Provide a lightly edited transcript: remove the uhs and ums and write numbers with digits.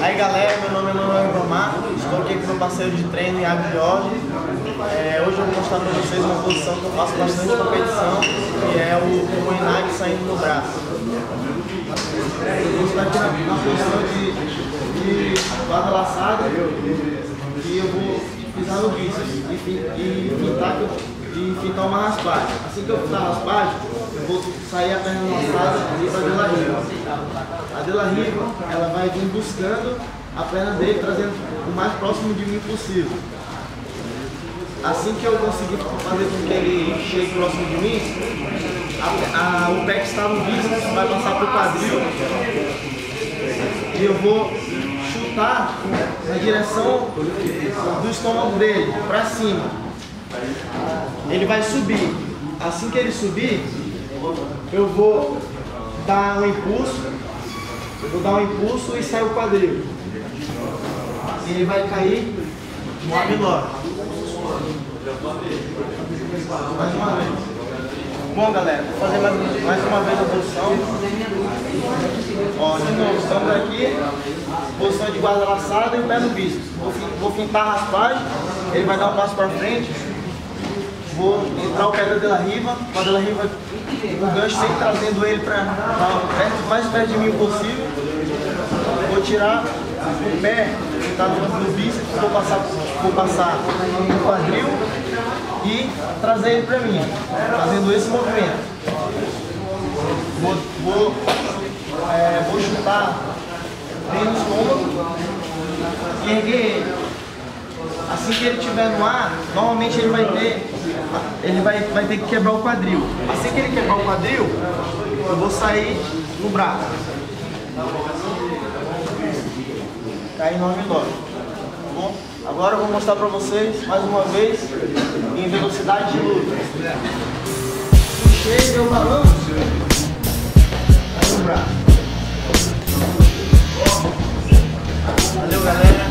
Aí galera, meu nome é Manuel Ribamar, estou aqui com meu parceiro de treino, Iago Jorge. Hoje eu vou mostrar para vocês uma posição que eu faço bastante competição, que é o Moinag saindo no braço. Eu estou aqui na posição de guarda laçada e eu vou pisar no bíceps e fintar uma raspagem. Assim que eu fizer a raspagem, eu vou sair a perna laçada e para a De La Riva. A De La Riva, ela vai vir buscando a perna dele, trazendo o mais próximo de mim possível. Assim que eu conseguir fazer com que ele chegue próximo de mim, o pé que está no bíceps vai passar para o quadril e eu vou chutar na direção do estômago dele, para cima. Ele vai subir. Assim que ele subir, eu vou dar um impulso. E sai o quadril. Ele vai cair no abdômen. Mais uma vez. Bom, galera, vou fazer mais uma vez a posição. Ó, de novo, estamos aqui. Posição de guarda laçada e o pé no bíceps. Vou fintar a raspagem. Ele vai dar um passo para frente. Vou entrar o pé da De La Riva. Com a De La Riva, o gancho sempre trazendo ele para mais perto de mim possível. Vou tirar o pé que está no bíceps, vou passar no quadril e trazer ele para mim, fazendo esse movimento. Vou chutar bem no estômago e erguer ele. Assim que ele estiver no ar, normalmente ele vai ter que quebrar o quadril. Assim que ele quebrar o quadril, eu vou sair no braço. Cair no abdômen. Tá bom? Agora eu vou mostrar para vocês, mais uma vez, em velocidade de luta. Puxei meu balanço. Caiu no braço. Valeu, galera.